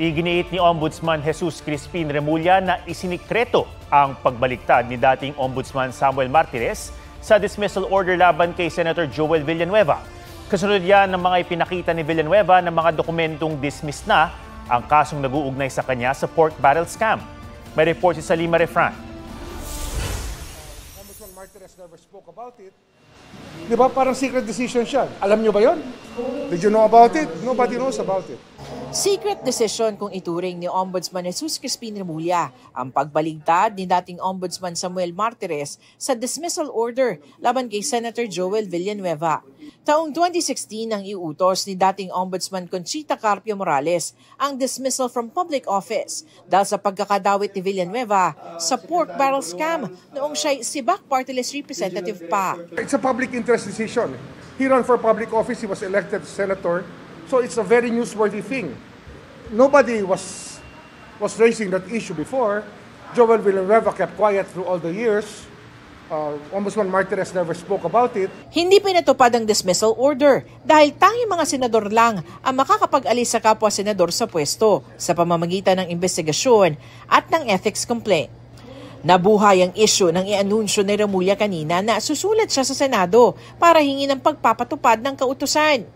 Iginiit ni Ombudsman Jesus Crispin Remulla na isinikreto ang pagbaliktad ni dating Ombudsman Samuel Martires sa dismissal order laban kay Senator Joel Villanueva. Kasunod yan ng mga ipinakita ni Villanueva ng mga dokumentong dismiss na ang kasong nag-uugnay sa kanya sa pork barrel scam. May report si Salima Refran. Ombudsman Martires never spoke about it. Di ba parang secret decision siya? Alam nyo ba yon? Did you know about it? Nobody knows about it. Secret decision kung ituring ni Ombudsman Jesus Crispin Remulla ang pagbaligtad ni dating Ombudsman Samuel Martires sa dismissal order laban kay Senator Joel Villanueva. Taong 2016 nang iutos ni dating Ombudsman Conchita Carpio Morales ang dismissal from public office dahil sa pagkakadawit ni Villanueva sa pork barrel scam noong siya'y Sibak Party List representative pa. It's a public interest decision. He ran for public office, he was elected senator, so it's a very newsworthy thing. Nobody was raising that issue before. Joel Villanueva kept quiet through all the years. Ombudsman Martires never spoke about it. Hindi pinatupad ang dismissal order dahil tanging mga senador lang ang makakapag-alis sa kapwa senador sa pwesto sa pamamagitan ng investigasyon at ng ethics complaint. Nabuhay ang issue nang i-anunsyo ni Remulla kanina na susulat siya sa Senado para hingi ng pagpapatupad ng kautusan.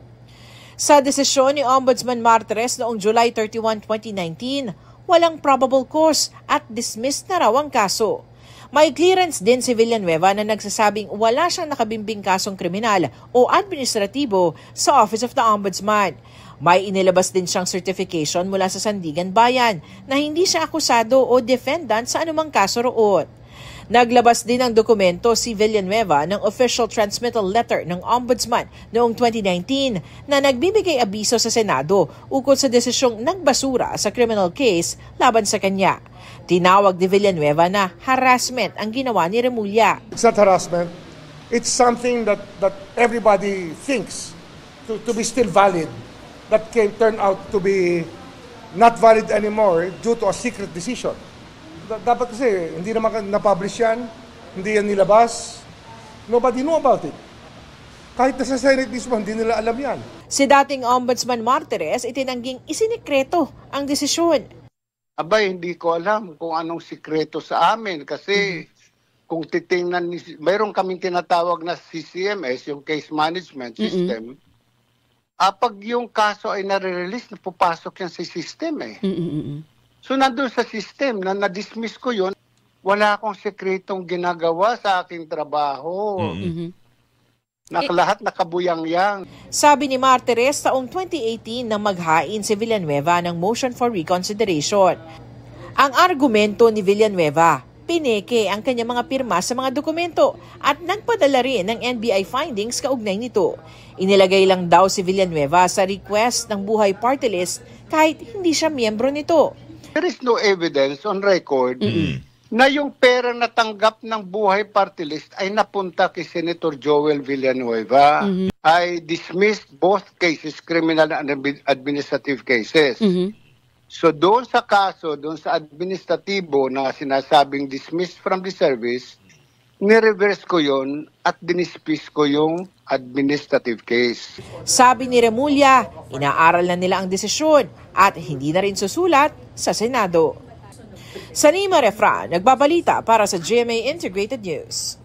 Sa desisyon ni Ombudsman Martires noong July 31, 2019, walang probable cause at dismissed na raw ang kaso. May clearance din si Villanueva na nagsasabing wala siyang nakabimbing kasong kriminal o administratibo sa Office of the Ombudsman. May inilabas din siyang certification mula sa Sandigan Bayan na hindi siya akusado o defendant sa anumang kaso roon. Naglabas din ng dokumento si Villanueva ng official transmittal letter ng Ombudsman noong 2019 na nagbibigay abiso sa Senado ukol sa desisyong nagbasura sa criminal case laban sa kanya. Tinawag ni Villanueva na harassment ang ginawa ni Remulla. It's not harassment. It's something that everybody thinks to be still valid. That can turn out to be not valid anymore due to a secret decision. Dapat kasi hindi naman na-publish yan, hindi yan nilabas. Nobody knew about it. Kahit na sa Senate mismo, hindi nila alam yan. Si dating Ombudsman Martires itinangging isinikreto ang desisyon. Abay, hindi ko alam kung anong sikreto sa amin kasi kung titingnan, mayroon kaming tinatawag na CCMS, yung Case Management System. Pag yung kaso ay nare-release, napupasok yan sa system eh. So nandun sa system na na-dismiss ko yun, wala akong sekretong ginagawa sa aking trabaho. Lahat nakabuyang-yang. Sabi ni Martires taong 2018 nang maghain si Villanueva ng motion for reconsideration. Ang argumento ni Villanueva, pineke ang kanyang mga pirma sa mga dokumento at nagpadala rin ng NBI findings kaugnay nito. Inilagay lang daw si Villanueva sa request ng Buhay Party List kahit hindi siya miyembro nito. There is no evidence on record na yung pera na tanggap ng Buhay Party List ay napunta kay Senator Joel Villanueva. I dismissed both cases, criminal and administrative cases. So doon sa kaso, doon sa administratibo na sinasabing dismissed from the service, nireverse ko yon at dinispis ko yung administrative case. Sabi ni Remulla, inaaral na nila ang desisyon at hindi na rin susulat sa Senado. Salima Refran, nagbabalita para sa GMA Integrated News.